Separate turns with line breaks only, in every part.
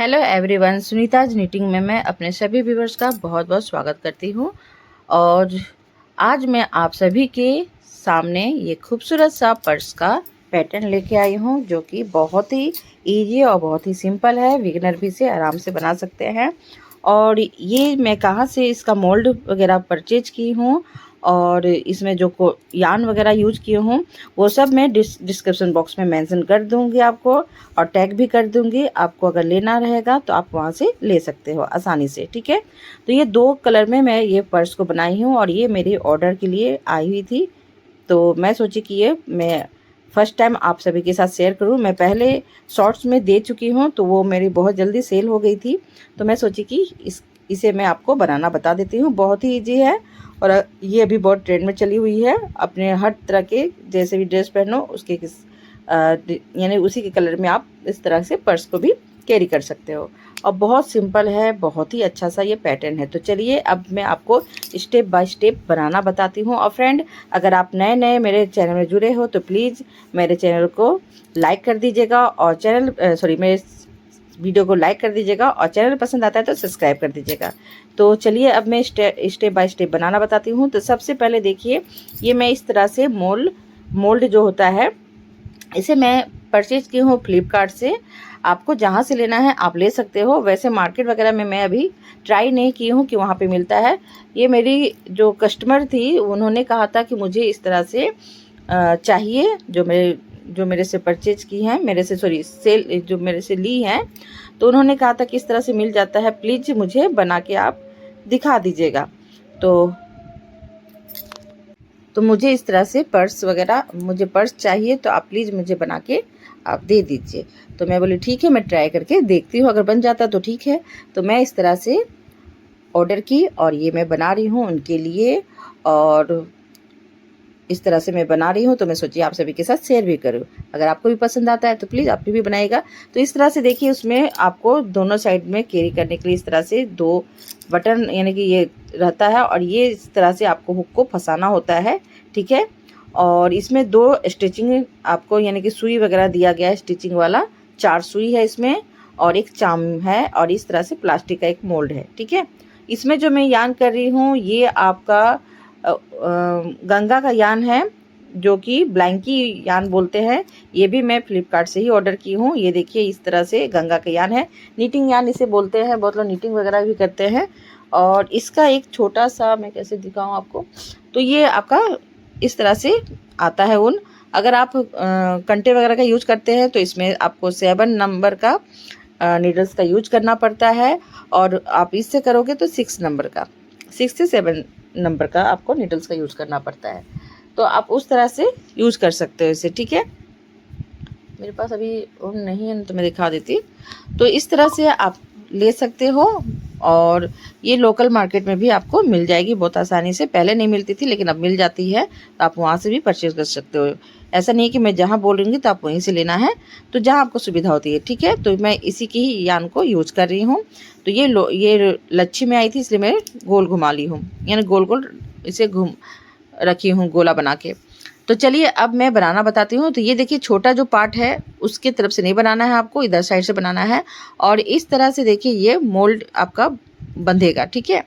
Hello everyone, Sunita's knitting में मैं अपने सभी व्यूवर्स का बहुत बहुत स्वागत करती हूँ। और आज मैं आप सभी के सामने ये खूबसूरत सा पर्स का पैटर्न लेके आई हूँ, जो कि बहुत ही इजी और बहुत ही सिंपल है। बिगिनर भी इसे आराम से बना सकते हैं। और ये मैं कहाँ से इसका मोल्ड वगैरह परचेज की हूँ और इसमें जो यान वगैरह यूज किए हूँ वो सब मैं डिस्क्रिप्शन बॉक्स में मेंशन कर दूँगी आपको, और टैग भी कर दूँगी। आपको अगर लेना रहेगा तो आप वहाँ से ले सकते हो आसानी से, ठीक है। तो ये 2 कलर में मैं ये पर्स को बनाई हूँ और ये मेरी ऑर्डर के लिए आई हुई थी। तो मैं सोची कि ये मैं फर्स्ट टाइम आप सभी के साथ शेयर करूं। मैं पहले शॉर्ट्स में दे चुकी हूं, तो वो मेरी बहुत जल्दी सेल हो गई थी। तो मैं सोची कि इसे मैं आपको बनाना बता देती हूं। बहुत ही इजी है और ये अभी बहुत ट्रेंड में चली हुई है। अपने हर तरह के जैसे भी ड्रेस पहनो उसके यानी उसी के कलर में आप इस तरह से पर्स को भी कैरी कर सकते हो। और बहुत सिंपल है, बहुत ही अच्छा सा ये पैटर्न है। तो चलिए अब मैं आपको स्टेप बाय स्टेप बनाना बताती हूँ। और फ्रेंड, अगर आप नए नए मेरे चैनल में जुड़े हो तो प्लीज़ मेरे चैनल को लाइक कर दीजिएगा और मेरे वीडियो को लाइक कर दीजिएगा, और चैनल पसंद आता है तो सब्सक्राइब कर दीजिएगा। तो चलिए अब मैं स्टेप बाय स्टेप बनाना बताती हूँ। तो सबसे पहले देखिए, ये मैं इस तरह से मोल्ड जो होता है इसे मैं परचेज की हूँ फ्लिपकार्ट से। आपको जहाँ से लेना है आप ले सकते हो। वैसे मार्केट वगैरह में मैं अभी ट्राई नहीं की हूँ कि वहाँ पे मिलता है। ये मेरी जो कस्टमर थी उन्होंने कहा था कि मुझे इस तरह से चाहिए, जो मेरे से परचेज की हैं, जो मेरे से ली हैं। तो उन्होंने कहा था कि इस तरह से मिल जाता है, प्लीज़ मुझे बना के आप दिखा दीजिएगा। तो मुझे इस तरह से मुझे पर्स चाहिए, तो आप प्लीज़ मुझे बना के आप दे दीजिए। तो मैं बोली ठीक है, मैं ट्राई करके देखती हूँ, अगर बन जाता तो ठीक है। तो मैं इस तरह से ऑर्डर की और ये मैं बना रही हूँ उनके लिए। और इस तरह से मैं बना रही हूँ, तो मैं सोची आप सभी के साथ शेयर भी करूँ। अगर आपको भी पसंद आता है तो प्लीज़ आप भी बनाइएगा। तो इस तरह से देखिए, उसमें आपको दोनों साइड में कैरी करने के लिए इस तरह से 2 बटन यानी कि ये रहता है, और ये इस तरह से आपको हुक को फंसाना होता है, ठीक है। और इसमें 2 स्टिचिंग आपको यानी कि सुई वगैरह दिया गया है, स्टिचिंग वाला 4 सुई है इसमें, और एक चाम है, और इस तरह से प्लास्टिक का एक मोल्ड है, ठीक है। इसमें जो मैं यान कर रही हूँ ये आपका गंगा का यान है, जो कि ब्लैंकी यान बोलते हैं। ये भी मैं फ्लिपकार्ट से ही ऑर्डर की हूँ। ये देखिए इस तरह से गंगा का यान है, नीटिंग यान इसे बोलते हैं। बहुत लोग नीटिंग वगैरह भी करते हैं। और इसका एक छोटा सा मैं कैसे दिखाऊं आपको, तो ये आपका इस तरह से आता है ऊन। अगर आप कंटे वगैरह का यूज करते हैं तो इसमें आपको 7 नंबर का नीडल्स का यूज करना पड़ता है, और आप इससे करोगे तो 6 से 7 नंबर का आपको नीडल्स का यूज करना पड़ता है। तो आप उस तरह से यूज कर सकते हो इसे, ठीक है। मेरे पास अभी ऊन नहीं है तो मैं दिखा देती। तो इस तरह से आप ले सकते हो, और ये लोकल मार्केट में भी आपको मिल जाएगी बहुत आसानी से। पहले नहीं मिलती थी लेकिन अब मिल जाती है, तो आप वहाँ से भी परचेज कर सकते हो। ऐसा नहीं कि मैं जहाँ बोलूँगी तो आप वहीं से लेना है, तो जहाँ आपको सुविधा होती है, ठीक है। तो मैं इसी की ही यान को यूज कर रही हूँ। तो ये लच्छी में आई थी, इसलिए मैं गोल घुमा ली हूँ, यानी गोल गोल इसे घूम रखी हूँ गोला बना के। तो चलिए अब मैं बनाना बताती हूँ। तो ये देखिए, छोटा जो पार्ट है उसके तरफ से नहीं बनाना है, आपको इधर साइड से बनाना है। और इस तरह से देखिए ये मोल्ड आपका बंधेगा, ठीक है।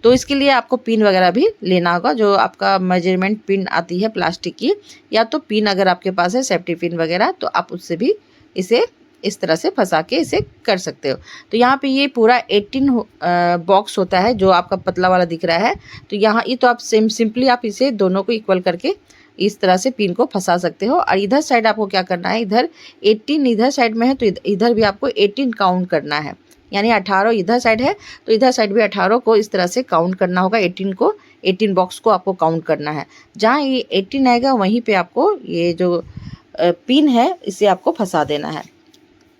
तो इसके लिए आपको पिन वगैरह भी लेना होगा, जो आपका मेजरमेंट पिन आती है प्लास्टिक की, या तो पिन अगर आपके पास है सेफ्टी पिन वगैरह, तो आप उससे भी इसे इस तरह से फंसा के इसे कर सकते हो। तो यहाँ पे ये पूरा 18 बॉक्स होता है जो आपका पतला वाला दिख रहा है। तो यहाँ ये तो आप सिंपली आप इसे दोनों को इक्वल करके इस तरह से पिन को फंसा सकते हो। और इधर साइड आपको क्या करना है, इधर 18 इधर साइड में है तो इधर भी आपको 18 काउंट करना है, यानी 18 इधर साइड है तो इधर साइड भी 18 को इस तरह से काउंट करना होगा। 18 बॉक्स को आपको काउंट करना है। जहाँ ये 18 आएगा वहीं पे आपको ये जो पिन है इसे आपको फंसा देना है,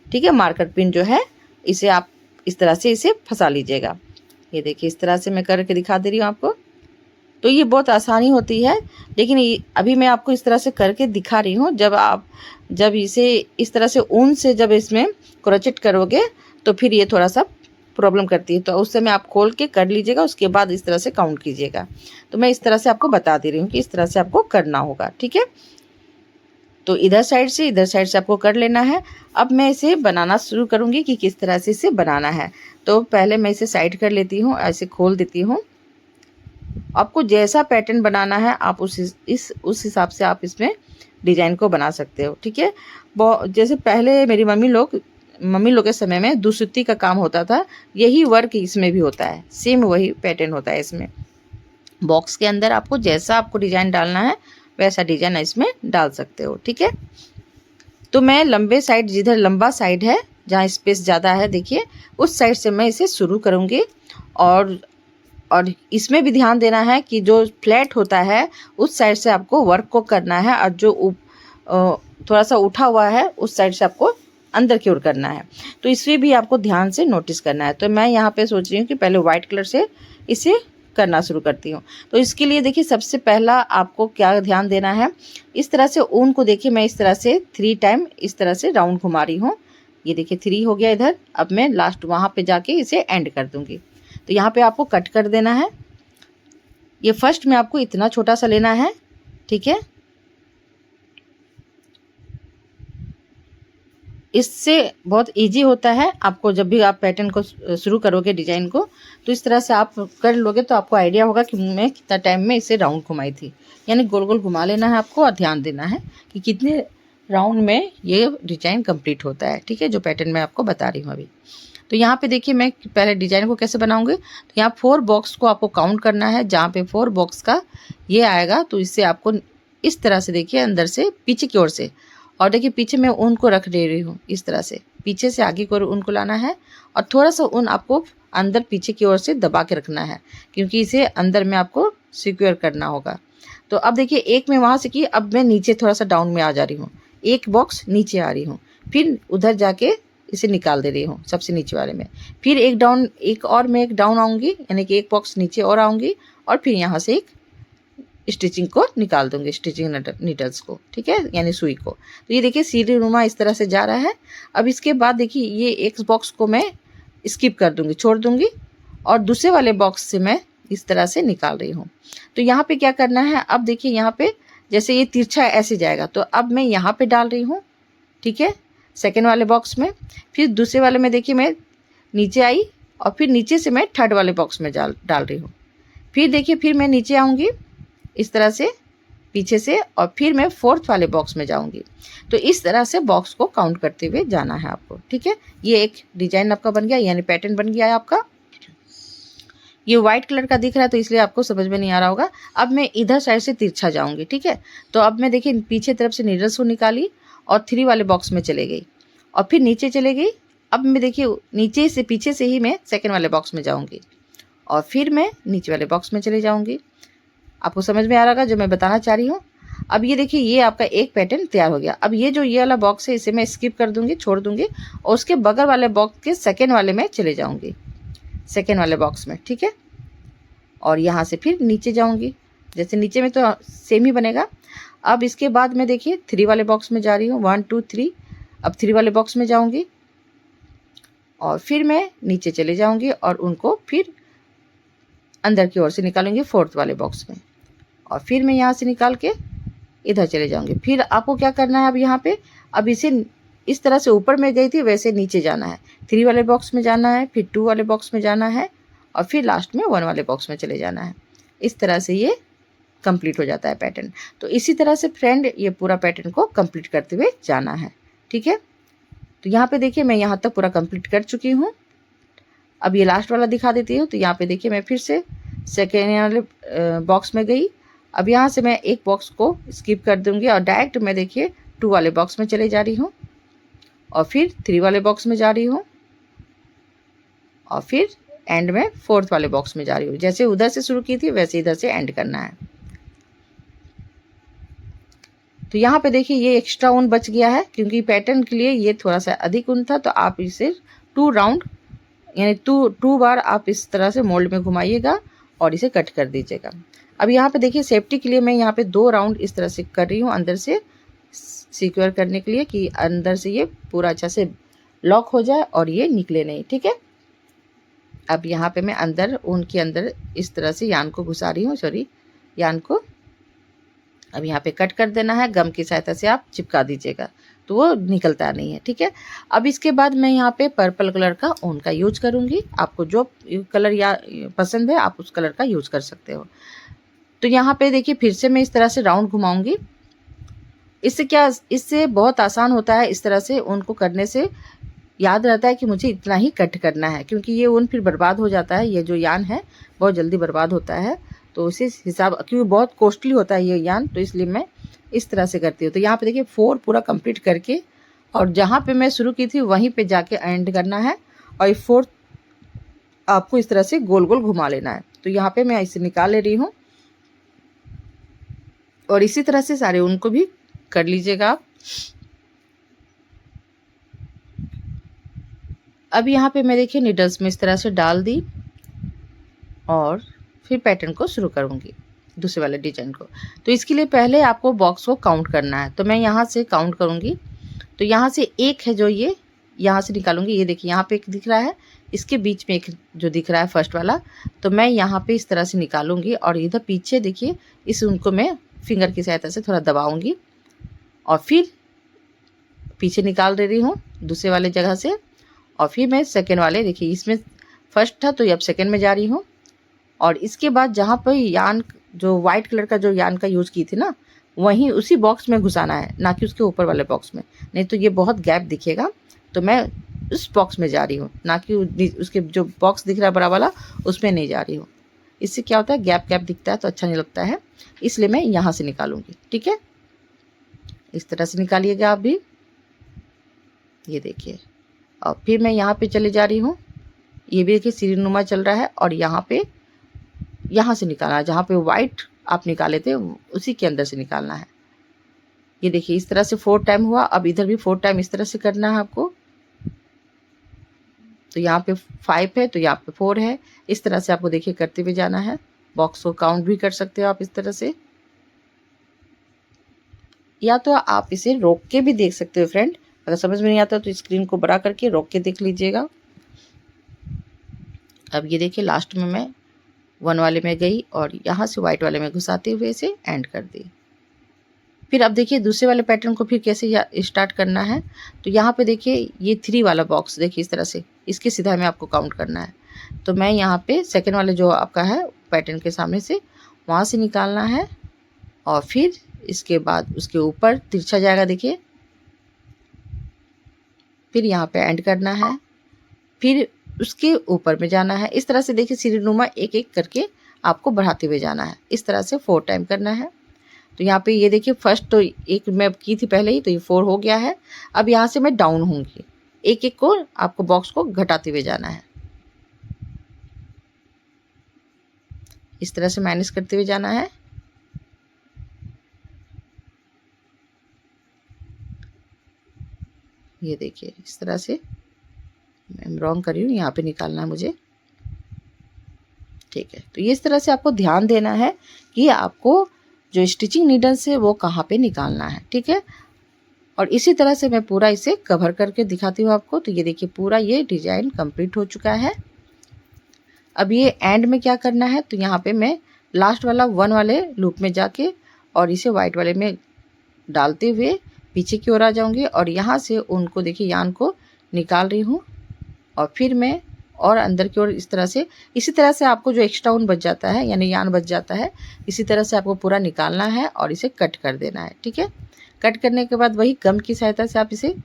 ठीक है। मार्कर पिन जो है इसे आप इस तरह से इसे फंसा लीजिएगा। ये देखिए इस तरह से मैं करके दिखा दे रही हूँ आपको। तो ये बहुत आसानी होती है, लेकिन अभी मैं आपको इस तरह से करके दिखा रही हूँ। जब इसे इस तरह से ऊन से जब इसमें क्रोचेट करोगे तो फिर ये थोड़ा सा प्रॉब्लम करती है, तो उस समय आप खोल के कर लीजिएगा, उसके बाद इस तरह से काउंट कीजिएगा। तो मैं इस तरह से आपको बता दे रही हूँ कि इस तरह से आपको करना होगा, ठीक है। तो इधर साइड से आपको कर लेना है। अब मैं इसे बनाना शुरू करूँगी कि किस तरह से इसे बनाना है। तो पहले मैं इसे साइड कर लेती हूँ, ऐसे खोल देती हूँ। आपको जैसा पैटर्न बनाना है आप उस हिसाब से आप इसमें डिज़ाइन को बना सकते हो, ठीक है। जैसे पहले मेरी मम्मी लोग के समय में दुसुत्ती का काम होता था, यही वर्क इसमें भी होता है, सेम वही पैटर्न होता है इसमें। बॉक्स के अंदर आपको जैसा आपको डिज़ाइन डालना है वैसा डिज़ाइन इसमें डाल सकते हो, ठीक है। तो मैं लंबे साइड, जिधर लंबा साइड है, जहाँ स्पेस ज़्यादा है, देखिए उस साइड से मैं इसे शुरू करूँगी। और इसमें भी ध्यान देना है कि जो फ्लैट होता है उस साइड से आपको वर्क को करना है, और जो थोड़ा सा उठा हुआ है उस साइड से आपको अंदर की ओर करना है। तो इसमें भी आपको ध्यान से नोटिस करना है। तो मैं यहाँ पे सोच रही हूँ कि पहले वाइट कलर से इसे करना शुरू करती हूँ। तो इसके लिए देखिए सबसे पहला आपको क्या ध्यान देना है, इस तरह से ऊन को देखिए मैं इस तरह से 3 टाइम इस तरह से राउंड घुमा रही हूँ। ये देखिए 3 हो गया इधर। अब मैं लास्ट वहाँ पे जाके इसे एंड कर दूँगी। तो यहाँ पे आपको कट कर देना है। ये फर्स्ट में आपको इतना छोटा सा लेना है, ठीक है। इससे बहुत इजी होता है आपको, जब भी आप पैटर्न को शुरू करोगे डिज़ाइन को, तो इस तरह से आप कर लोगे तो आपको आइडिया होगा कि मैं कितना टाइम में इसे राउंड घुमाई थी। यानी गोल गोल घुमा लेना है आपको, और ध्यान देना है कि कितने राउंड में ये डिज़ाइन कंप्लीट होता है, ठीक है, जो पैटर्न मैं आपको बता रही हूँ अभी। तो यहाँ पे देखिए मैं पहले डिज़ाइन को कैसे बनाऊँगी। तो यहाँ 4 बॉक्स को आपको काउंट करना है। जहाँ पे 4 बॉक्स का ये आएगा तो इससे आपको इस तरह से देखिए अंदर से पीछे की ओर से, और देखिए पीछे मैं ऊन को रख दे रही हूँ, इस तरह से पीछे से आगे की ओर ऊन को लाना है, और थोड़ा सा ऊन आपको अंदर पीछे की ओर से दबा के रखना है, क्योंकि इसे अंदर में आपको सिक्योर करना होगा। तो अब देखिए एक में वहाँ से की, अब मैं नीचे थोड़ा सा डाउन में आ जा रही हूँ, एक बॉक्स नीचे आ रही हूँ, फिर उधर जाके इसे निकाल दे रही हूँ सबसे नीचे वाले में, फिर एक डाउन आऊँगी, यानी कि एक बॉक्स नीचे और आऊँगी, और फिर यहाँ से एक स्टिचिंग को निकाल दूंगी, स्टिचिंग नीडल्स को, ठीक है, यानी सुई को। तो ये देखिए सीढ़ी नुमा इस तरह से जा रहा है। अब इसके बाद देखिए ये एक बॉक्स को मैं स्किप कर दूंगी, छोड़ दूंगी, और दूसरे वाले बॉक्स से मैं इस तरह से निकाल रही हूँ। तो यहाँ पे क्या करना है, अब देखिए यहाँ पे जैसे ये तिरछा ऐसे जाएगा, तो अब मैं यहाँ पे डाल रही हूँ, ठीक है, सेकेंड वाले बॉक्स में। फिर दूसरे वाले में देखिए मैं नीचे आई, और फिर नीचे से मैं थर्ड वाले बॉक्स में डाल रही हूँ। फिर देखिए फिर मैं नीचे आऊँगी इस तरह से पीछे से, और फिर मैं फोर्थ वाले बॉक्स में जाऊंगी। तो इस तरह से बॉक्स को काउंट करते हुए जाना है आपको, ठीक है। ये एक डिजाइन आपका बन गया, यानी पैटर्न बन गया है आपका। ये वाइट कलर का दिख रहा है तो इसलिए आपको समझ में नहीं आ रहा होगा। अब मैं इधर साइड से तिरछा जाऊंगी, ठीक है। तो अब मैं देखिए पीछे तरफ से नीडल्स को निकाली और 3 वाले बॉक्स में चले गई, और फिर नीचे चले गई। अब मैं देखिए नीचे से पीछे से ही मैं सेकेंड वाले बॉक्स में जाऊँगी, और फिर मैं नीचे वाले बॉक्स में चले जाऊँगी। आपको समझ में आ रहा होगा जो मैं बताना चाह रही हूँ। अब ये देखिए ये आपका एक पैटर्न तैयार हो गया। अब ये जो ये वाला बॉक्स है इसे मैं स्किप कर दूंगी, छोड़ दूंगी, और उसके बगल वाले बॉक्स के सेकेंड वाले में चले जाऊंगी, सेकेंड वाले बॉक्स में, ठीक है। और यहाँ से फिर नीचे जाऊंगी, जैसे नीचे में तो सेम ही बनेगा। अब इसके बाद मैं देखिए 3 वाले बॉक्स में जा रही हूँ, 1 2 3। अब 3 वाले बॉक्स में जाऊँगी, और फिर मैं नीचे चले जाऊँगी, और उनको फिर अंदर की ओर से निकालूंगी फोर्थ वाले बॉक्स में, और फिर मैं यहाँ से निकाल के इधर चले जाऊंगी। फिर आपको क्या करना है, अब यहाँ पे अब इसे इस तरह से ऊपर में गई थी वैसे नीचे जाना है, 3 वाले बॉक्स में जाना है, फिर 2 वाले बॉक्स में जाना है, और फिर लास्ट में 1 वाले बॉक्स में चले जाना है। इस तरह से ये कंप्लीट हो जाता है पैटर्न। तो इसी तरह से फ्रेंड ये पूरा पैटर्न को कंप्लीट करते हुए जाना है, ठीक है। तो यहाँ पे देखिए मैं यहाँ तक पूरा कंप्लीट कर चुकी हूँ। अब ये लास्ट वाला दिखा देती हूँ। तो यहाँ पे देखिए मैं फिर से सेकेंड वाले बॉक्स में गई। अब यहाँ से मैं एक बॉक्स को स्किप कर दूंगी, और डायरेक्ट मैं देखिए 2 वाले बॉक्स में चले जा रही हूँ, और फिर 3 वाले बॉक्स में जा रही हूँ, और फिर एंड में 4th वाले बॉक्स में जा रही हूँ। जैसे उधर से शुरू की थी वैसे इधर से एंड करना है। तो यहाँ पे देखिए ये एक्स्ट्रा ऊन बच गया है, क्योंकि पैटर्न के लिए ये थोड़ा सा अधिक ऊन था। तो आप इसे 2 राउंड यानी 2 बार आप इस तरह से मोल्ड में घुमाइएगा और इसे कट कर दीजिएगा। अब यहाँ पे देखिए सेफ्टी के लिए मैं यहाँ पे 2 राउंड इस तरह से कर रही हूँ, अंदर से सिक्योर करने के लिए, कि अंदर से ये पूरा अच्छा से लॉक हो जाए और ये निकले नहीं, ठीक है। अब यहाँ पे मैं अंदर ऊन के अंदर इस तरह से यान को घुसा रही हूँ, यान को अब यहाँ पे कट कर देना है, गम की सहायता से आप चिपका दीजिएगा तो वो निकलता नहीं है, ठीक है। अब इसके बाद मैं यहाँ पे पर्पल कलर का ऊन का यूज करूँगी। आपको जो कलर या पसंद है आप उस कलर का यूज कर सकते हो। तो यहाँ पे देखिए फिर से मैं इस तरह से राउंड घुमाऊंगी। इससे बहुत आसान होता है। इस तरह से ऊन को करने से याद रहता है कि मुझे इतना ही कट करना है, क्योंकि ये ऊन फिर बर्बाद हो जाता है। ये जो यान है बहुत जल्दी बर्बाद होता है, तो उसी हिसाब, क्योंकि बहुत कॉस्टली होता है ये यान, तो इसलिए मैं इस तरह से करती हूँ। तो यहाँ पे देखिए 4 पूरा कंप्लीट करके और जहाँ पे मैं शुरू की थी वहीं पे जाके एंड करना है और ये 4 आपको इस तरह से गोल गोल घुमा लेना है। तो यहाँ पे मैं इसे निकाल ले रही हूँ और इसी तरह से सारे ऊन को भी कर लीजिएगा आप। अब यहाँ पे मैं देखिए नीडल्स में इस तरह से डाल दी और फिर पैटर्न को शुरू करूँगी दूसरे वाले डिजाइन को। तो इसके लिए पहले आपको बॉक्स को काउंट करना है। तो मैं यहाँ से काउंट करूँगी। तो यहाँ से एक है जो ये यहाँ से निकालूंगी। ये देखिए यहाँ पे एक दिख रहा है, इसके बीच में एक जो दिख रहा है फर्स्ट वाला, तो मैं यहाँ पे इस तरह से निकालूंगी और इधर पीछे देखिए इस ऊन को मैं फिंगर की सहायता से थोड़ा दबाऊंगी और फिर पीछे निकाल दे रही हूँ दूसरे वाले जगह से। और फिर मैं सेकेंड वाले, देखिए इसमें फर्स्ट था तो अब सेकेंड में जा रही हूँ। और इसके बाद जहाँ पर यान जो वाइट कलर का जो यान का यूज़ की थी ना, वहीं उसी बॉक्स में घुसाना है, ना कि उसके ऊपर वाले बॉक्स में, नहीं तो ये बहुत गैप दिखेगा। तो मैं उस बॉक्स में जा रही हूँ, ना कि उसके जो बॉक्स दिख रहा है बड़ा वाला उसमें नहीं जा रही हूँ। इससे क्या होता है, गैप गैप दिखता है तो अच्छा नहीं लगता है, इसलिए मैं यहाँ से निकालूंगी। ठीक है, इस तरह से निकालिएगा आप भी। ये देखिए, और फिर मैं यहाँ पे चले जा रही हूँ। ये भी देखिए सीढ़ीनुमा चल रहा है और यहाँ पे यहाँ से निकालना है, जहाँ पे वाइट आप निकाले थे उसी के अंदर से निकालना है। ये देखिए इस तरह से 4 टाइम हुआ। अब इधर भी 4 टाइम इस तरह से करना है आपको। तो यहाँ पे 5 है तो यहाँ पे 4 है। इस तरह से आपको देखिए करते हुए जाना है। बॉक्स को काउंट भी कर सकते हो आप इस तरह से, या तो आप इसे रोक के भी देख सकते हो फ्रेंड। अगर समझ में नहीं आता तो स्क्रीन को बड़ा करके रोक के देख लीजिएगा। अब ये देखिए लास्ट में मैं 1 वाले में गई और यहाँ से वाइट वाले में घुसाते हुए इसे एंड कर दी। फिर अब देखिए दूसरे वाले पैटर्न को फिर कैसे स्टार्ट करना है। तो यहाँ पे देखिए ये 3 वाला बॉक्स देखिए इस तरह से, इसके सीधा में आपको काउंट करना है। तो मैं यहाँ पे सेकेंड वाले जो आपका है पैटर्न के सामने से वहाँ से निकालना है और फिर इसके बाद उसके ऊपर तिरछा जाएगा देखिए, फिर यहाँ पे एंड करना है, फिर उसके ऊपर में जाना है। इस तरह से देखिए सीढ़ीनुमा एक एक करके आपको बढ़ाते हुए जाना है। इस तरह से 4 टाइम करना है। तो यहाँ पे ये देखिए फर्स्ट तो एक मैं की थी पहले ही, तो ये 4 हो गया है। अब यहाँ से मैं डाउन होंगी, एक एक को आपको बॉक्स को घटाते हुए जाना है। इस तरह से माइनस करते हुए जाना है। ये देखिए इस तरह से, मैं रॉन्ग कर रही हूँ, यहाँ पे निकालना है मुझे। ठीक है, तो ये इस तरह से आपको ध्यान देना है कि आपको जो स्टिचिंग नीडल्स है वो कहाँ पे निकालना है। ठीक है, और इसी तरह से मैं पूरा इसे कवर करके दिखाती हूँ आपको। तो ये देखिए पूरा ये डिजाइन कंप्लीट हो चुका है। अब ये एंड में क्या करना है, तो यहाँ पे मैं लास्ट वाला 1 वाले लूप में जाके और इसे वाइट वाले में डालते हुए पीछे की ओर आ जाऊंगी और यहाँ से उनको देखिए यान को निकाल रही हूँ और फिर मैं और अंदर की ओर इस तरह से, इसी तरह से आपको जो एक्स्ट्रा ऊन बच जाता है यानी यान बच जाता है, इसी तरह से आपको पूरा निकालना है और इसे कट कर देना है। ठीक है, कट करने के बाद वही गम की सहायता से आप इसे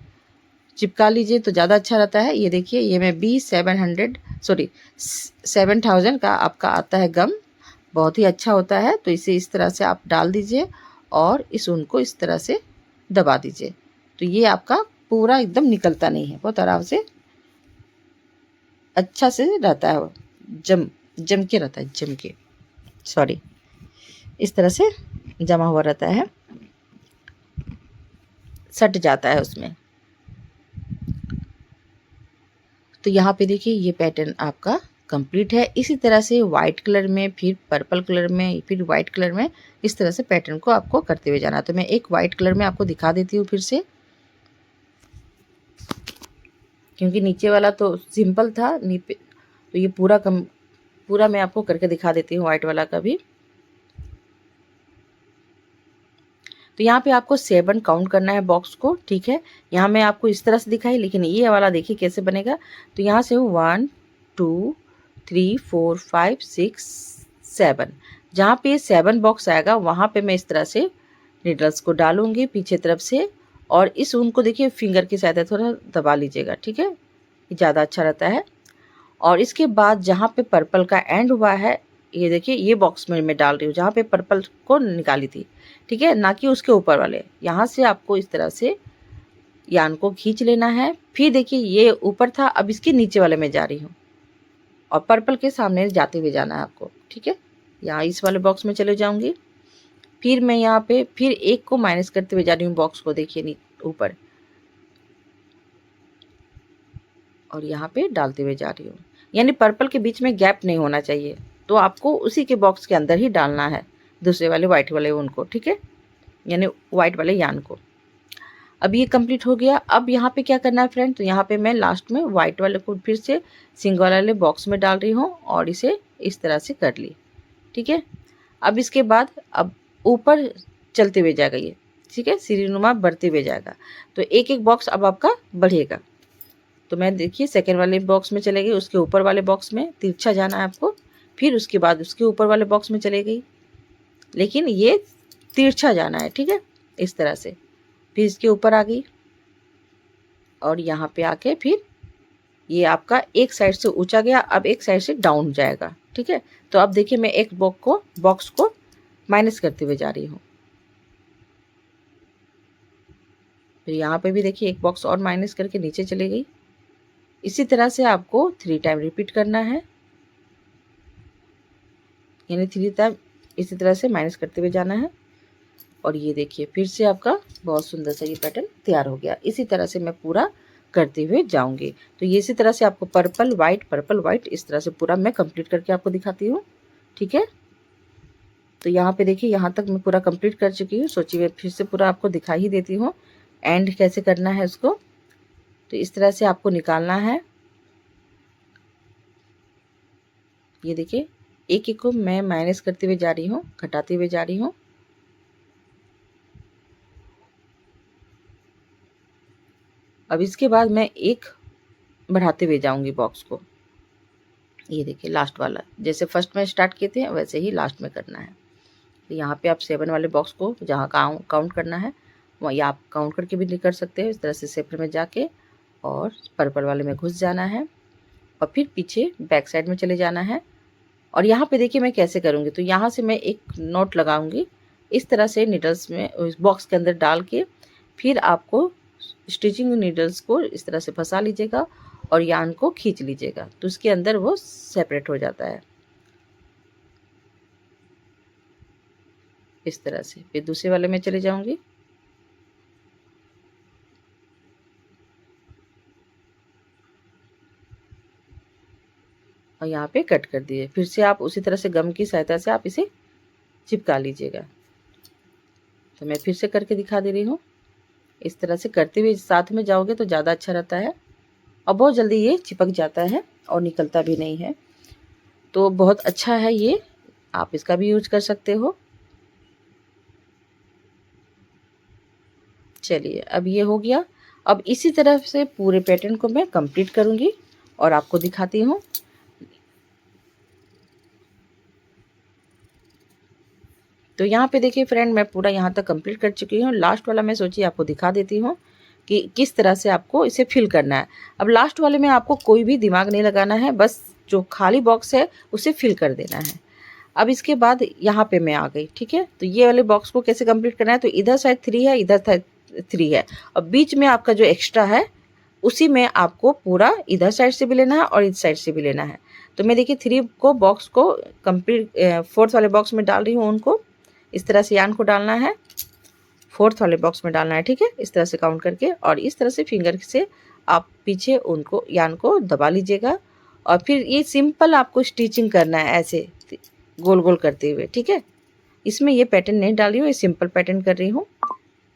चिपका लीजिए तो ज़्यादा अच्छा रहता है। ये देखिए ये मैं 7000 का आपका आता है गम, बहुत ही अच्छा होता है। तो इसे इस तरह से आप डाल दीजिए और इस ऊन को इस तरह से दबा दीजिए, तो ये आपका पूरा एकदम निकलता नहीं है, बहुत आराम से अच्छा से रहता है, जम के रहता है, सॉरी, इस तरह से जमा हुआ रहता है, सट जाता है उसमें। तो यहाँ पे देखिए ये पैटर्न आपका कंप्लीट है। इसी तरह से वाइट कलर में, फिर पर्पल कलर में, फिर वाइट कलर में, इस तरह से पैटर्न को आपको करते हुए जाना। तो मैं एक वाइट कलर में आपको दिखा देती हूँ फिर से, क्योंकि नीचे वाला तो सिंपल था, तो ये पूरा मैं आपको करके दिखा देती हूँ वाइट वाला का भी। तो यहाँ पे आपको 7 काउंट करना है बॉक्स को, ठीक है। यहाँ मैं आपको इस तरह से दिखाई, लेकिन ये वाला देखिए कैसे बनेगा। तो यहाँ से 1 2 3 4 5 6 7, जहाँ पे 7 बॉक्स आएगा वहाँ पे मैं इस तरह से नीडल्स को डालूंगी पीछे तरफ से, और इस ऊन को देखिए फिंगर की सहायता थोड़ा दबा लीजिएगा, ठीक है, ये ज़्यादा अच्छा रहता है। और इसके बाद जहाँ पे पर्पल का एंड हुआ है, ये देखिए ये बॉक्स में मैं डाल रही हूँ जहाँ पे पर्पल को निकाली थी, ठीक है, ना कि उसके ऊपर वाले। यहाँ से आपको इस तरह से यान को खींच लेना है। फिर देखिए ये ऊपर था, अब इसके नीचे वाले में जा रही हूँ और पर्पल के सामने जाते हुए जाना है आपको, ठीक है। यहाँ इस वाले बॉक्स में चले जाऊंगी, फिर मैं यहाँ पे फिर एक को माइनस करते हुए जा रही हूँ बॉक्स को, देखिए ऊपर, और यहाँ पे डालते हुए जा रही हूँ। यानी पर्पल के बीच में गैप नहीं होना चाहिए, तो आपको उसी के बॉक्स के अंदर ही डालना है दूसरे वाले वाइट वाले उनको, ठीक है, यानी वाइट वाले यान को। अब ये कंप्लीट हो गया। अब यहाँ पे क्या करना है फ्रेंड, तो यहाँ पे मैं लास्ट में वाइट वाले को फिर से सिंगल वाले बॉक्स में डाल रही हूँ और इसे इस तरह से कर ली, ठीक है। अब इसके बाद अब ऊपर चलते हुए जाएगा ये, ठीक है, सीढ़ीनुमा बढ़ते हुए जाएगा। तो एक एक बॉक्स अब आपका बढ़ेगा। तो मैं देखिए सेकेंड वाले बॉक्स में चले गई, उसके ऊपर वाले बॉक्स में तिरछा जाना है आपको, फिर उसके बाद उसके ऊपर वाले बॉक्स में चले गई, लेकिन ये तिरछा जाना है, ठीक है, इस तरह से। फिर इसके ऊपर आ गई और यहाँ पे आके फिर ये आपका एक साइड से ऊंचा गया, अब एक साइड से डाउन जाएगा, ठीक है। तो अब देखिए मैं एक बॉक्स को माइनस करते हुए जा रही हूँ। फिर यहाँ पे भी देखिए एक बॉक्स और माइनस करके नीचे चली गई। इसी तरह से आपको 3 टाइम रिपीट करना है, यानी 3 टाइम इसी तरह से माइनस करते हुए जाना है। और ये देखिए फिर से आपका बहुत सुंदर सा ये पैटर्न तैयार हो गया। इसी तरह से मैं पूरा करते हुए जाऊंगी। तो ये इसी तरह से आपको पर्पल वाइट इस तरह से पूरा मैं कंप्लीट करके आपको दिखाती हूँ, ठीक है। तो यहाँ पे देखिए यहाँ तक मैं पूरा कंप्लीट कर चुकी हूँ। सोचिए मैं फिर से पूरा आपको दिखा ही देती हूँ एंड कैसे करना है उसको। तो इस तरह से आपको निकालना है। ये देखिए एक एक को मैं माइनस करते हुए जा रही हूँ, घटाते हुए जा रही हूँ। अब इसके बाद मैं एक बढ़ाते हुए जाऊंगी बॉक्स को। ये देखिए लास्ट वाला, जैसे फर्स्ट में स्टार्ट किए थे वैसे ही लास्ट में करना है। तो यहाँ पे आप 7 वाले बॉक्स को जहाँ काउंट करना है वहीं आप काउंट करके भी कर सकते हो। इस तरह से सेपरेट में जाके और पर्पल वाले में घुस जाना है और फिर पीछे बैक साइड में चले जाना है। और यहाँ पे देखिए मैं कैसे करूँगी, तो यहाँ से मैं एक नोट लगाऊंगी इस तरह से नीडल्स में उस बॉक्स के अंदर डाल के, फिर आपको स्टिचिंग नीडल्स को इस तरह से फंसा लीजिएगा और यान को खींच लीजिएगा, तो उसके अंदर वो सेपरेट हो जाता है इस तरह से। फिर दूसरे वाले में चले जाऊंगी और यहाँ पे कट कर दिए। फिर से आप उसी तरह से गम की सहायता से आप इसे चिपका लीजिएगा। तो मैं फिर से करके दिखा दे रही हूँ। इस तरह से करते हुए साथ में जाओगे तो ज़्यादा अच्छा रहता है और बहुत जल्दी ये चिपक जाता है और निकलता भी नहीं है। तो बहुत अच्छा है ये, आप इसका भी यूज कर सकते हो। चलिए अब ये हो गया। अब इसी तरह से पूरे पैटर्न को मैं कंप्लीट करूँगी और आपको दिखाती हूँ। तो यहाँ पे देखिए फ्रेंड मैं पूरा यहाँ तक कंप्लीट कर चुकी हूँ। लास्ट वाला मैं सोची आपको दिखा देती हूँ कि किस तरह से आपको इसे फिल करना है। अब लास्ट वाले में आपको कोई भी दिमाग नहीं लगाना है, बस जो खाली बॉक्स है उसे फिल कर देना है। अब इसके बाद यहाँ पे मैं आ गई, ठीक है। तो ये वाले बॉक्स को कैसे कंप्लीट करना है, तो इधर साइड 3 है, इधर साइड 3 है और बीच में आपका जो एक्स्ट्रा है उसी में आपको पूरा इधर साइड से भी लेना है और इस साइड से भी लेना है। तो मैं देखिए 3 को बॉक्स को कंप्लीट 4th वाले बॉक्स में डाल रही हूँ। उनको इस तरह से यान को डालना है, 4th वाले बॉक्स में डालना है, ठीक है, इस तरह से काउंट करके। और इस तरह से फिंगर से आप पीछे उनको यान को दबा लीजिएगा और फिर ये सिंपल आपको स्टिचिंग करना है ऐसे गोल गोल करते हुए, ठीक है। इसमें ये पैटर्न नहीं डाल रही हूँ, ये सिंपल पैटर्न कर रही हूँ।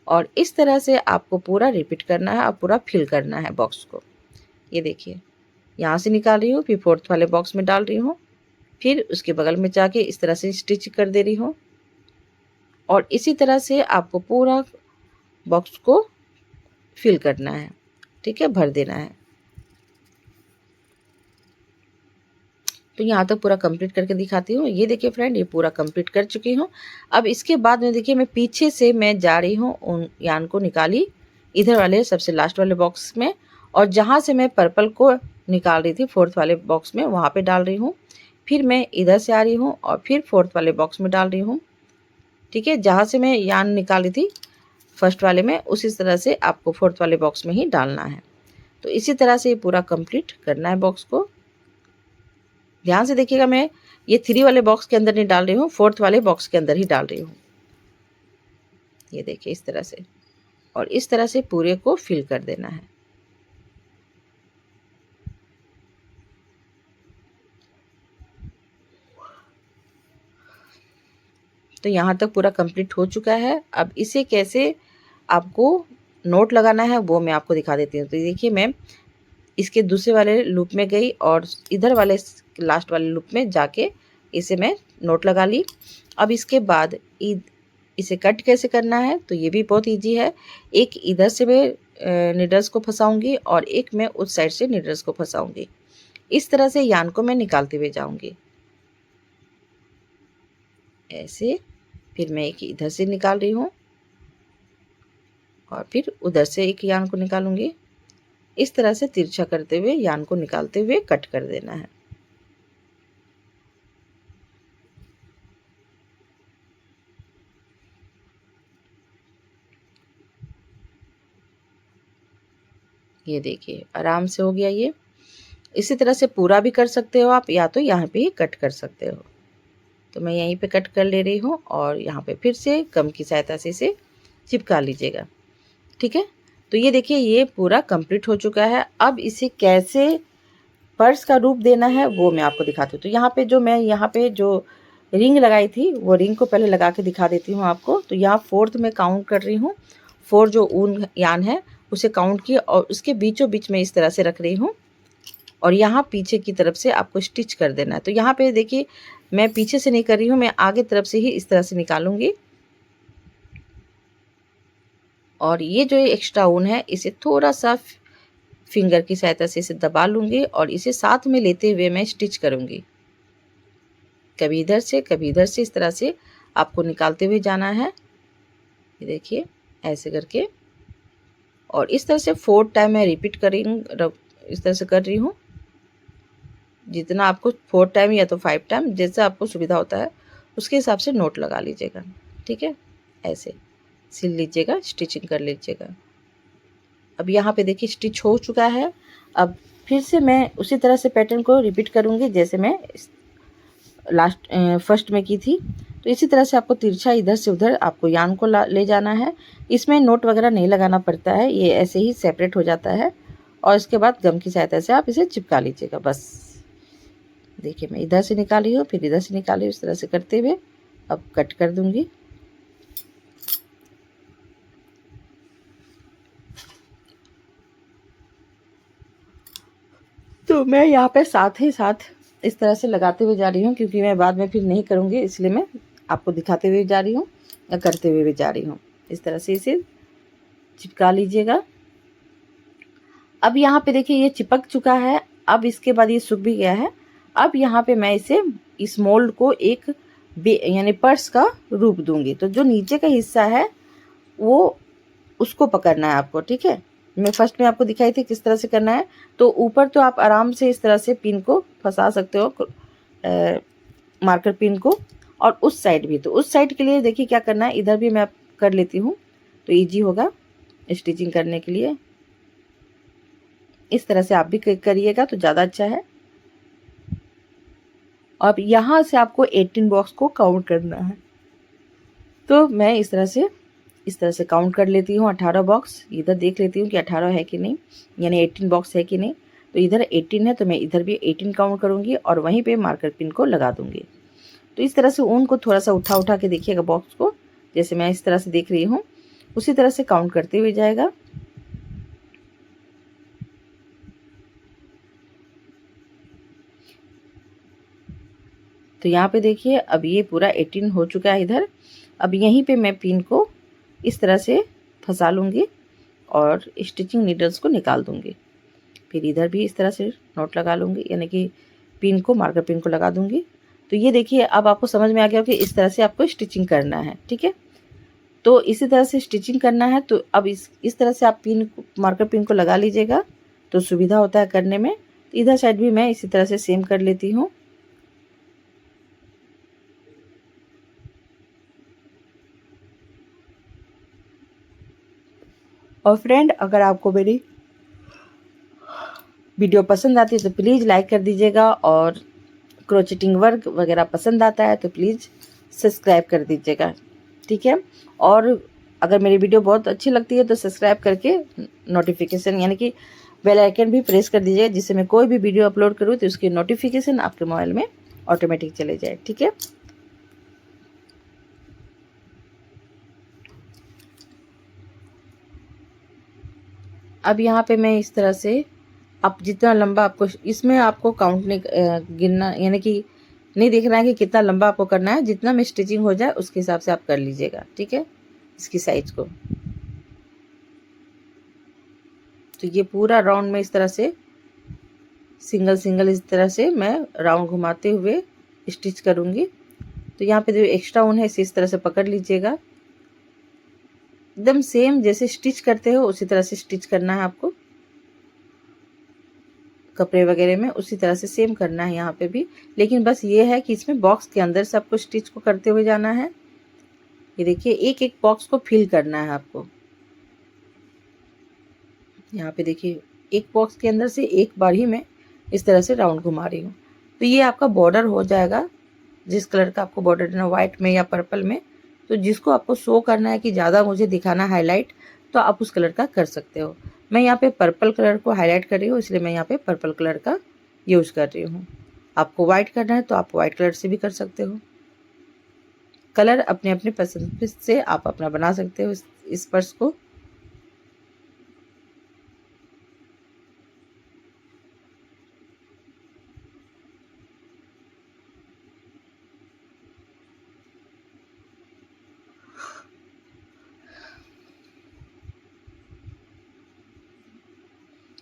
और इस तरह से आपको पूरा रिपीट करना है और पूरा फिल करना है बॉक्स को। ये देखिए यहाँ से निकाल रही हूँ, फिर 4th वाले बॉक्स में डाल रही हूँ, फिर उसके बगल में जाके इस तरह से स्टिच कर दे रही हूँ और इसी तरह से आपको पूरा बॉक्स को फिल करना है, ठीक है, भर देना है। तो यहाँ तक पूरा कंप्लीट करके दिखाती हूँ। ये देखिए फ्रेंड, ये पूरा कंप्लीट कर चुकी हूँ। अब इसके बाद में देखिए मैं पीछे से मैं जा रही हूँ उन यान को निकाली इधर वाले सबसे लास्ट वाले बॉक्स में, और जहाँ से मैं पर्पल को निकाल रही थी फोर्थ वाले बॉक्स में, वहाँ पे डाल रही हूँ। फिर मैं इधर से आ रही हूँ और फिर फोर्थ वाले बॉक्स में डाल रही हूँ, ठीक है। जहाँ से मैं यान निकाली थी फर्स्ट वाले में, उसी तरह से आपको फोर्थ वाले बॉक्स में ही डालना है। तो इसी तरह से ये पूरा कंप्लीट करना है बॉक्स को। ध्यान से देखिएगा, मैं ये 3 वाले बॉक्स के अंदर नहीं डाल रही हूँ, फोर्थ वाले बॉक्स के अंदर ही डाल रही हूँ। ये देखिए इस तरह से, और इस तरह से पूरे को फिल कर देना है। तो यहाँ तक पूरा कंप्लीट हो चुका है। अब इसे कैसे आपको नोट लगाना है वो मैं आपको दिखा देती हूँ। तो देखिए मैं इसके दूसरे वाले लूप में गई और इधर वाले लास्ट वाले लूप में जाके इसे मैं नोट लगा ली। अब इसके बाद इसे कट कैसे करना है, तो ये भी बहुत इजी है। एक इधर से मैं नीडल्स को फंसाऊंगी और एक मैं उस साइड से नीडल्स को फंसाऊंगी। इस तरह से यान को मैं निकालते हुए जाऊंगी ऐसे। फिर मैं एक इधर से निकाल रही हूँ और फिर उधर से एक यान को निकालूंगी। इस तरह से तिरछा करते हुए यान को निकालते हुए कट कर देना है। ये देखिए आराम से हो गया ये। इसी तरह से पूरा भी कर सकते हो आप, या तो यहाँ पे ही कट कर सकते हो। तो मैं यहीं पे कट कर ले रही हूँ और यहाँ पे फिर से गम की सहायता से इसे चिपका लीजिएगा, ठीक है। तो ये देखिए ये पूरा कंप्लीट हो चुका है। अब इसे कैसे पर्स का रूप देना है वो मैं आपको दिखाती हूँ। तो यहाँ पे जो रिंग लगाई थी वो रिंग को पहले लगा के दिखा देती हूँ आपको। तो यहाँ फोर्थ में काउंट कर रही हूँ, 4 जो ऊन यान है उसे काउंट किया और उसके बीचों बीच में इस तरह से रख रही हूँ, और यहाँ पीछे की तरफ से आपको स्टिच कर देना है। तो यहाँ पे देखिए मैं पीछे से नहीं कर रही हूँ, मैं आगे तरफ से ही इस तरह से निकालूंगी, और ये जो एक्स्ट्रा ऊन है इसे थोड़ा सा फिंगर की सहायता से इसे दबा लूँगी और इसे साथ में लेते हुए मैं स्टिच करूँगी। कभी इधर से कभी इधर से, इस तरह से आपको निकालते हुए जाना है। ये देखिए ऐसे करके, और इस तरह से 4 टाइम मैं रिपीट इस तरह से कर रही हूँ। जितना आपको 4 टाइम या तो 5 टाइम, जैसा आपको सुविधा होता है उसके हिसाब से नोट लगा लीजिएगा, ठीक है। ऐसे सिल लीजिएगा, स्टिचिंग कर लीजिएगा। अब यहाँ पे देखिए स्टिच हो चुका है। अब फिर से मैं उसी तरह से पैटर्न को रिपीट करूँगी जैसे मैं फर्स्ट में की थी। तो इसी तरह से आपको तिरछा इधर से उधर आपको यान को ले जाना है। इसमें नोट वगैरह नहीं लगाना पड़ता है, ये ऐसे ही सेपरेट हो जाता है, और इसके बाद गम की सहायता से आप इसे चिपका लीजिएगा बस। देखिए मैं इधर से निकाली हूँ फिर इधर से निकाली हूँ, इस तरह से करते हुए अब कट कर दूंगी। तो मैं यहाँ पे साथ ही साथ इस तरह से लगाते हुए जा रही हूँ, क्योंकि मैं बाद में फिर नहीं करूँगी, इसलिए मैं आपको दिखाते हुए जा रही हूँ या करते हुए भी जा रही हूँ। इस तरह से इसे चिपका लीजिएगा। अब यहाँ पे देखिए ये चिपक चुका है। अब इसके बाद ये सूख भी गया है। अब यहाँ पे मैं इस मोल्ड को एक यानी पर्स का रूप दूंगी। तो जो नीचे का हिस्सा है वो उसको पकड़ना है आपको, ठीक है। मैं फर्स्ट में आपको दिखाई थी किस तरह से करना है। तो ऊपर तो आप आराम से इस तरह से पिन को फंसा सकते हो, मार्कर पिन को, और उस साइड भी। तो उस साइड के लिए देखिए क्या करना है, इधर भी मैं कर लेती हूँ तो ईजी होगा स्टिचिंग करने के लिए। इस तरह से आप भी करिएगा तो ज़्यादा अच्छा है। अब यहाँ से आपको 18 बॉक्स को काउंट करना है। तो मैं इस तरह से काउंट कर लेती हूँ 18 बॉक्स। इधर देख लेती हूँ कि 18 है कि नहीं, यानी 18 बॉक्स है कि नहीं। तो इधर 18 है तो मैं इधर भी 18 काउंट करूँगी और वहीं पे मार्कर पिन को लगा दूँगी। तो इस तरह से ऊन को थोड़ा सा उठा के देखिएगा बॉक्स को, जैसे मैं इस तरह से देख रही हूँ उसी तरह से काउंट करते हुए जाएगा। तो यहाँ पे देखिए अब ये पूरा 18 हो चुका है इधर। अब यहीं पे मैं पिन को इस तरह से फंसा लूँगी और स्टिचिंग नीडल्स को निकाल दूँगी। फिर इधर भी इस तरह से नॉट लगा लूँगी, यानी कि पिन को, मार्कर पिन को लगा दूँगी। तो ये देखिए अब आपको समझ में आ गया कि इस तरह से आपको स्टिचिंग करना है, ठीक है। तो इसी तरह से स्टिचिंग करना है। तो अब इस तरह से आप पिन, मार्कर पिन को लगा लीजिएगा तो सुविधा होता है करने में। तो इधर साइड भी मैं इसी तरह से सेम कर लेती हूँ। और फ्रेंड, अगर आपको मेरी वीडियो पसंद आती है तो प्लीज़ लाइक कर दीजिएगा, और क्रोचेटिंग वर्क वगैरह पसंद आता है तो प्लीज़ सब्सक्राइब कर दीजिएगा, ठीक है। और अगर मेरी वीडियो बहुत अच्छी लगती है तो सब्सक्राइब करके नोटिफिकेशन, यानी कि बेल आइकन भी प्रेस कर दीजिएगा, जिससे मैं कोई भी वीडियो अपलोड करूँ तो उसकी नोटिफिकेशन आपके मोबाइल में ऑटोमेटिक चले जाए, ठीक है। अब यहाँ पे मैं इस तरह से, आप जितना लंबा आपको, इसमें आपको काउंट नहीं गिनना, यानी कि नहीं देखना है कि कितना लंबा आपको करना है। जितना में स्टिचिंग हो जाए उसके हिसाब से आप कर लीजिएगा, ठीक है, इसकी साइज को। तो ये पूरा राउंड में इस तरह से सिंगल सिंगल इस तरह से मैं राउंड घुमाते हुए स्टिच करूँगी। तो यहाँ पे जो एक्स्ट्रा ऊन है इसे इस तरह से पकड़ लीजिएगा, एकदम सेम जैसे स्टिच करते हो उसी तरह से स्टिच करना है आपको। कपड़े वगैरह में उसी तरह से सेम करना है यहाँ पे भी, लेकिन बस ये है कि इसमें बॉक्स के अंदर से आपको स्टिच को करते हुए जाना है। ये देखिए एक एक बॉक्स को फिल करना है आपको। यहाँ पे देखिए एक बॉक्स के अंदर से एक बार ही मैं इस तरह से राउंड घुमा रही हूँ। तो ये आपका बॉर्डर हो जाएगा, जिस कलर का आपको बॉर्डर देना, व्हाइट में या पर्पल में। तो जिसको आपको शो करना है कि ज़्यादा मुझे दिखाना हाईलाइट, तो आप उस कलर का कर सकते हो। मैं यहाँ पे पर्पल कलर को हाईलाइट कर रही हूँ, इसलिए मैं यहाँ पे पर्पल कलर का यूज़ कर रही हूँ। आपको वाइट करना है तो आप वाइट कलर से भी कर सकते हो। कलर अपने अपने पसंद से आप अपना बना सकते हो इस पर्स को।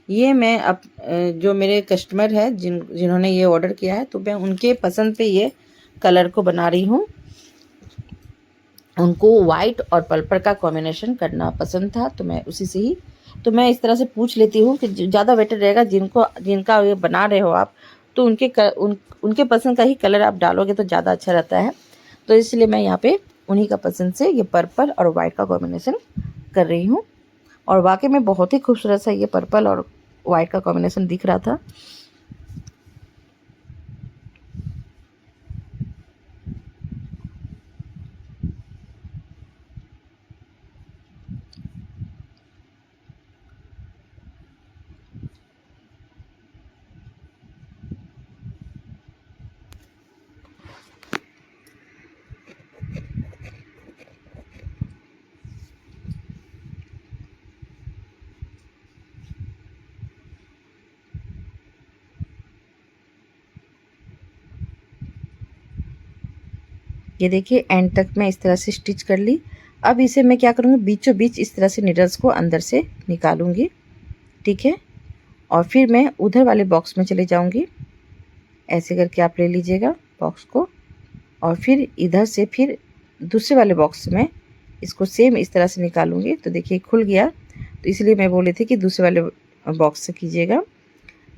ये मैं अब जो मेरे कस्टमर है जिन्होंने ये ऑर्डर किया है, तो मैं उनके पसंद पे ये कलर को बना रही हूँ। उनको वाइट और पर्पल का कॉम्बिनेशन करना पसंद था, तो मैं उसी से ही, तो मैं इस तरह से पूछ लेती हूँ कि ज़्यादा बेटर रहेगा जिनका ये बना रहे हो आप, तो उनके पसंद का ही कलर आप डालोगे तो ज़्यादा अच्छा रहता है। तो इसलिए मैं यहाँ पे उन्हीं का पसंद से ये पर्पल और वाइट का कॉम्बिनेशन कर रही हूँ। और वाकई में बहुत ही खूबसूरत सा ये पर्पल और वाइट का कॉम्बिनेशन दिख रहा था। ये देखिए एंड तक मैं इस तरह से स्टिच कर ली। अब इसे मैं क्या करूँगी, बीचों बीच इस तरह से नीडल्स को अंदर से निकालूंगी, ठीक है। और फिर मैं उधर वाले बॉक्स में चले जाऊंगी। ऐसे करके आप ले लीजिएगा बॉक्स को, और फिर इधर से फिर दूसरे वाले बॉक्स में इसको सेम इस तरह से निकालूंगी। तो देखिए खुल गया, तो इसलिए मैं बोली थी कि दूसरे वाले बॉक्स से कीजिएगा।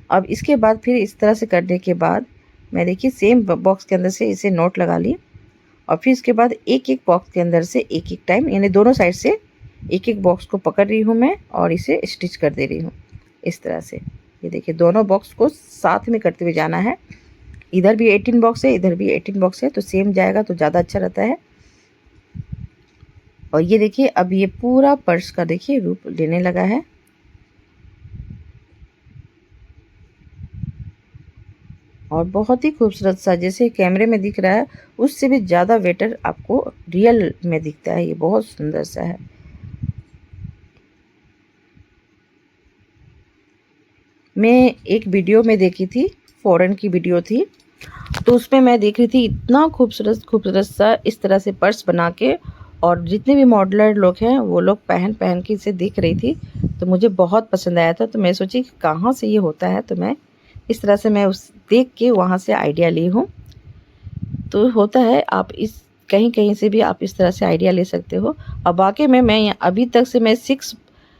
अब इसके बाद फिर इस तरह से करने के बाद मैं देखिए सेम बॉक्स के अंदर से इसे नोट लगा ली, और फिर इसके बाद एक एक बॉक्स के अंदर से एक एक टाइम, यानी दोनों साइड से एक एक बॉक्स को पकड़ रही हूँ मैं और इसे स्टिच कर दे रही हूँ इस तरह से। ये देखिए दोनों बॉक्स को साथ में करते हुए जाना है। इधर भी 18 बॉक्स है, इधर भी 18 बॉक्स है, तो सेम जाएगा तो ज़्यादा अच्छा रहता है। और ये देखिए अब ये पूरा पर्स का देखिए रूप लेने लगा है। और बहुत ही खूबसूरत सा, जैसे कैमरे में दिख रहा है उससे भी ज़्यादा बेटर आपको रियल में दिखता है। ये बहुत सुंदर सा है। मैं एक वीडियो में देखी थी, फॉरेन की वीडियो थी, तो उसमें मैं देख रही थी इतना खूबसूरत खूबसूरत सा इस तरह से पर्स बना के, और जितने भी मॉडलर लोग हैं वो लोग पहन पहन के इसे देख रही थी। तो मुझे बहुत पसंद आया था, तो मैं सोची कि कहाँ से ये होता है, तो मैं इस तरह से मैं उस देख के वहाँ से आइडिया ली हूँ। तो होता है आप इस कहीं कहीं से भी आप इस तरह से आइडिया ले सकते हो। और वाकई में मैं अभी तक से मैं 6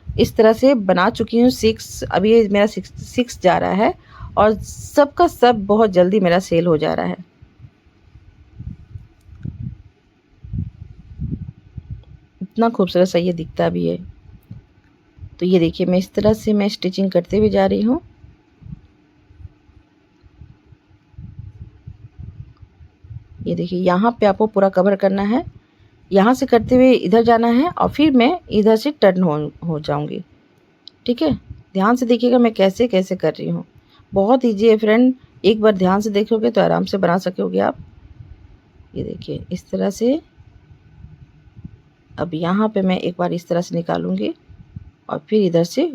इस तरह से बना चुकी हूँ। 6 अभी ये मेरा 6 जा रहा है, और सबका सब बहुत जल्दी मेरा सेल हो जा रहा है। इतना खूबसूरत सा ये दिखता भी है। तो ये देखिए मैं इस तरह से मैं स्टिचिंग करते हुए जा रही हूँ। ये देखिए यहाँ पे आपको पूरा कवर करना है, यहाँ से करते हुए इधर जाना है, और फिर मैं इधर से टर्न हो जाऊँगी। ठीक है, ध्यान से देखिएगा मैं कैसे कैसे कर रही हूँ। बहुत ईजी है फ्रेंड, एक बार ध्यान से देखोगे तो आराम से बना सकोगे आप। ये देखिए इस तरह से। अब यहाँ पे मैं एक बार इस तरह से निकालूंगी, और फिर इधर से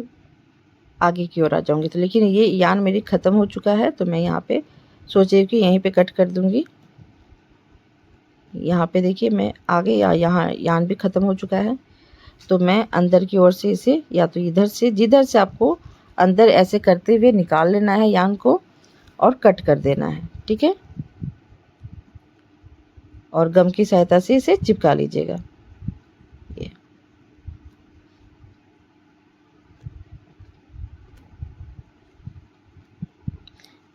आगे की ओर आ जाऊंगी। तो लेकिन ये यान मेरी ख़त्म हो चुका है, तो मैं यहाँ पे सोचे कि यहीं पे कट कर दूंगी। यहाँ पे देखिए मैं आगे यहाँ यान भी ख़त्म हो चुका है, तो मैं अंदर की ओर से इसे या तो इधर से, जिधर से आपको अंदर ऐसे करते हुए निकाल लेना है यान को, और कट कर देना है। ठीक है, और गम की सहायता से इसे चिपका लीजिएगा। ये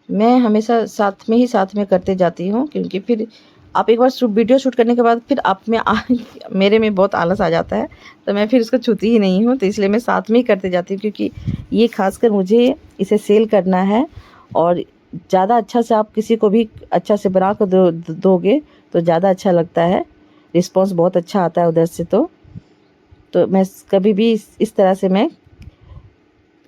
मैं हमेशा साथ में करते जाती हूँ, क्योंकि फिर आप एक बार वीडियो शूट करने के बाद फिर आप में मेरे में बहुत आलस आ जाता है, तो मैं फिर उसको छूती ही नहीं हूँ। तो इसलिए मैं साथ में ही करते जाती हूँ, क्योंकि ये खासकर मुझे इसे सेल करना है। और ज़्यादा अच्छा से आप किसी को भी अच्छा से बना कर दोगे तो ज़्यादा अच्छा लगता है, रिस्पॉन्स बहुत अच्छा आता है उधर से। तो मैं कभी भी इस तरह से मैं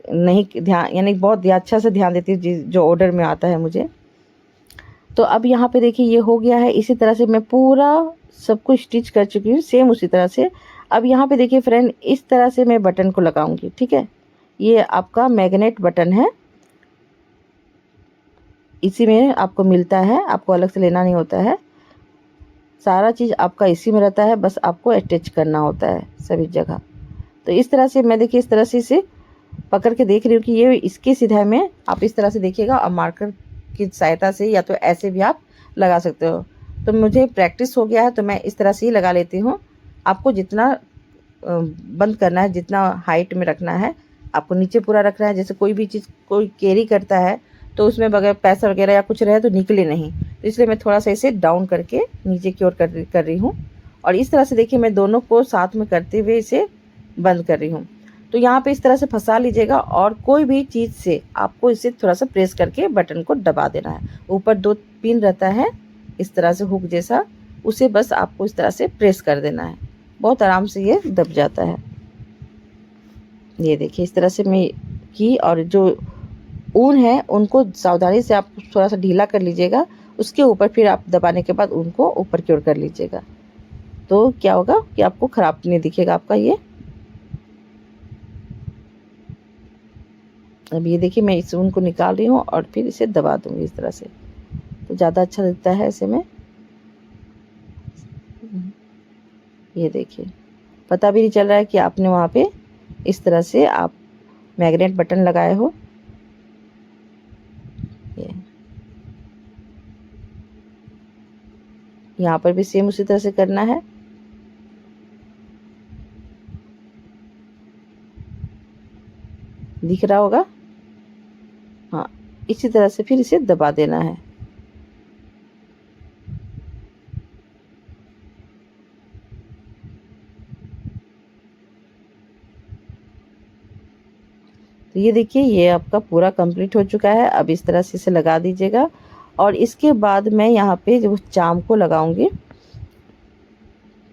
नहीं ध्यान, यानी बहुत अच्छा से ध्यान देती हूँ जो ऑर्डर में आता है मुझे। तो अब यहाँ पे देखिए ये हो गया है। इसी तरह से मैं पूरा सब कुछ स्टिच कर चुकी हूँ, सेम उसी तरह से। अब यहाँ पे देखिए फ्रेंड, इस तरह से मैं बटन को लगाऊंगी। ठीक है, ये आपका मैग्नेट बटन है, इसी में आपको मिलता है, आपको अलग से लेना नहीं होता है। सारा चीज़ आपका इसी में रहता है, बस आपको अटैच करना होता है सभी जगह। तो इस तरह से मैं देखिए इस तरह से इसे पकड़ के देख रही हूँ कि ये इसकी सीधा में आप इस तरह से देखिएगा, और मार्कर की सहायता से या तो ऐसे भी आप लगा सकते हो। तो मुझे प्रैक्टिस हो गया है, तो मैं इस तरह से ही लगा लेती हूँ। आपको जितना बंद करना है, जितना हाइट में रखना है, आपको नीचे पूरा रखना है। जैसे कोई भी चीज़ कोई कैरी करता है तो उसमें बगैर पैसा वगैरह या कुछ रहे तो निकले नहीं, तो इसलिए मैं थोड़ा सा इसे डाउन करके नीचे की ओर कर रही हूँ। और इस तरह से देखिए मैं दोनों को साथ में करते हुए इसे बंद कर रही हूँ। तो यहाँ पे इस तरह से फंसा लीजिएगा, और कोई भी चीज़ से आपको इसे थोड़ा सा प्रेस करके बटन को दबा देना है। ऊपर 2 पिन रहता है इस तरह से हुक जैसा, उसे बस आपको इस तरह से प्रेस कर देना है, बहुत आराम से ये दब जाता है। ये देखिए इस तरह से मैं की, और जो ऊन है उनको सावधानी से आप थोड़ा सा ढीला कर लीजिएगा, उसके ऊपर फिर आप दबाने के बाद उनको ऊपर की ओर कर लीजिएगा। तो क्या होगा कि आपको ख़राब नहीं दिखेगा आपका ये। अब ये देखिए मैं इस ऊन को निकाल रही हूँ, और फिर इसे दबा दूँगी इस तरह से, तो ज़्यादा अच्छा दिखता है ऐसे में। ये देखिए पता भी नहीं चल रहा है कि आपने वहाँ पे इस तरह से आप मैग्नेट बटन लगाए हो। ये यहाँ पर भी सेम उसी तरह से करना है। दिख रहा होगा, हाँ, इसी तरह से फिर इसे दबा देना है। तो ये देखिए ये आपका पूरा कंप्लीट हो चुका है। अब इस तरह से इसे लगा दीजिएगा, और इसके बाद मैं यहाँ पे जो चाम को लगाऊंगी।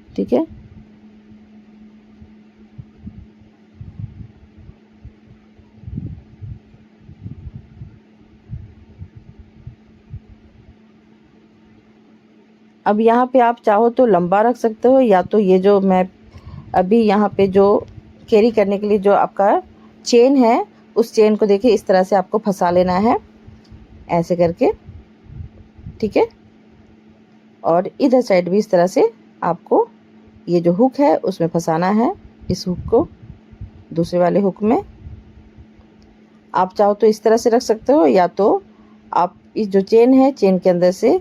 ठीक है, अब यहाँ पे आप चाहो तो लंबा रख सकते हो, या तो ये जो मैं अभी यहाँ पे जो कैरी करने के लिए जो आपका चेन है, उस चेन को देखिए इस तरह से आपको फंसा लेना है ऐसे करके। ठीक है। और इधर साइड भी इस तरह से आपको ये जो हुक है उसमें फंसाना है, इस हुक को दूसरे वाले हुक में। आप चाहो तो इस तरह से रख सकते हो, या तो आप इस जो चेन है, चेन के अंदर से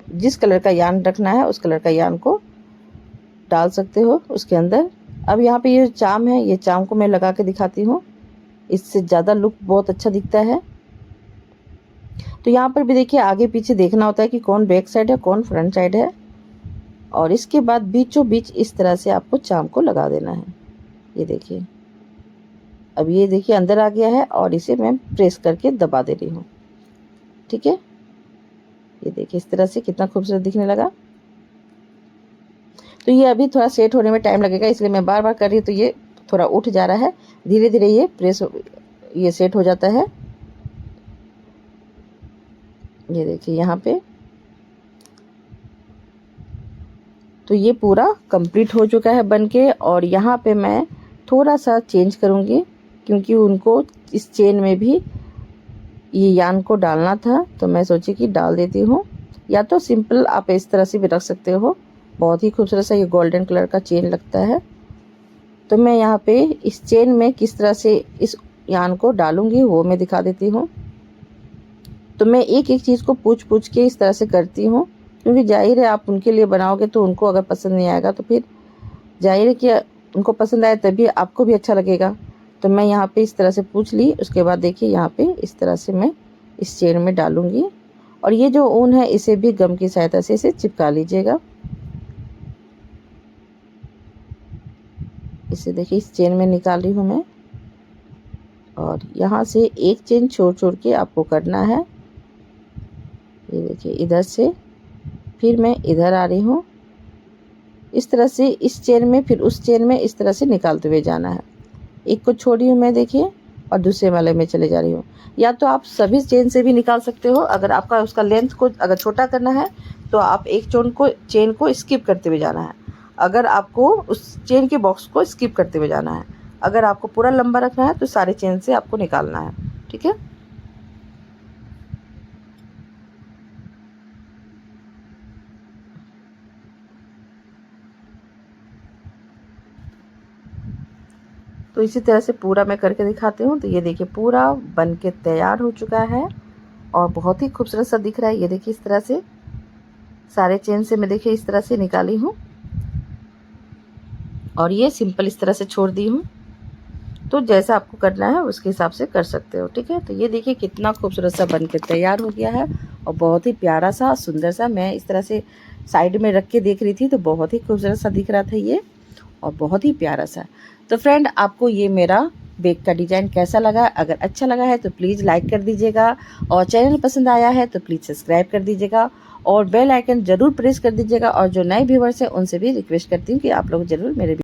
जिस कलर का यान रखना है उस कलर का यान को डाल सकते हो उसके अंदर। अब यहाँ पे ये चाम है, ये चाम को मैं लगा के दिखाती हूँ, इससे ज़्यादा लुक बहुत अच्छा दिखता है। तो यहाँ पर भी देखिए आगे पीछे देखना होता है कि कौन बैक साइड है कौन फ्रंट साइड है। और इसके बाद बीचों बीच इस तरह से आपको चाम को लगा देना है। ये देखिए, अब ये देखिए अंदर आ गया है और इसे मैं प्रेस करके दबा दे रही हूँ, ठीक है। ये देखिए इस तरह से कितना खूबसूरत दिखने लगा। तो ये अभी थोड़ा सेट होने में टाइम लगेगा, इसलिए मैं बार बार कर रही हूँ, तो ये थोड़ा उठ जा रहा है। धीरे धीरे ये सेट हो जाता है। ये देखिए यहाँ पे तो ये पूरा कंप्लीट हो चुका है बनके। और यहाँ पे मैं थोड़ा सा चेंज करूँगी, क्योंकि उनको इस चेन में भी ये यान को डालना था, तो मैं सोची कि डाल देती हूँ। या तो सिंपल आप इस तरह से भी रख सकते हो, बहुत ही खूबसूरत सा ये गोल्डन कलर का चेन लगता है। तो मैं यहाँ पे इस चेन में किस तरह से इस यान को डालूँगी वो मैं दिखा देती हूँ। तो मैं एक एक चीज़ को पूछ पूछ के इस तरह से करती हूँ, क्योंकि जाहिर है आप उनके लिए बनाओगे तो उनको अगर पसंद नहीं आएगा तो फिर जाहिर है कि उनको पसंद आए तभी आपको भी अच्छा लगेगा। तो मैं यहाँ पे इस तरह से पूछ ली, उसके बाद देखिए यहाँ पे इस तरह से मैं इस चेन में डालूँगी। और ये जो ऊन है इसे भी गम की सहायता से इसे चिपका लीजिएगा। इसे देखिए इस चेन में निकाल रही हूँ मैं, और यहाँ से एक चेन छोड़ छोड़ के आपको करना है। ये देखिए इधर से फिर मैं इधर आ रही हूँ, इस तरह से इस चेन में फिर उस चेन में इस तरह से निकालते हुए जाना है। एक को छोड़ी हूँ मैं देखिए, और दूसरे वाले में चले जा रही हूँ। या तो आप सभी चेन से भी निकाल सकते हो, अगर आपका उसका लेंथ को अगर छोटा करना है तो आप एक चेन को स्किप करते हुए जाना है। अगर आपको उस चेन के बॉक्स को स्किप करते हुए जाना है, अगर आपको पूरा लंबा रखना है तो सारे चेन से आपको निकालना है, ठीक है। तो इसी तरह से पूरा मैं करके दिखाती हूँ। तो ये देखिए पूरा बन के तैयार हो चुका है और बहुत ही खूबसूरत सा दिख रहा है। ये देखिए इस तरह से सारे चेन से मैं देखिए इस तरह से निकाली हूँ, और ये सिंपल इस तरह से छोड़ दी हूँ। तो जैसा आपको करना है उसके हिसाब से कर सकते हो, ठीक है। तो ये देखिए कितना खूबसूरत सा बन के तैयार हो गया है, और बहुत ही प्यारा सा सुंदर सा, मैं इस तरह से साइड में रख के देख रही थी तो बहुत ही खूबसूरत सा दिख रहा था ये, और बहुत ही प्यारा सा। तो फ्रेंड आपको ये मेरा बैग का डिज़ाइन कैसा लगा? अगर अच्छा लगा है तो प्लीज़ लाइक कर दीजिएगा, और चैनल पसंद आया है तो प्लीज़ सब्सक्राइब कर दीजिएगा, और बेल आइकन ज़रूर प्रेस कर दीजिएगा। और जो नए व्यूवर्स हैं उनसे भी रिक्वेस्ट करती हूँ कि आप लोग ज़रूर मेरे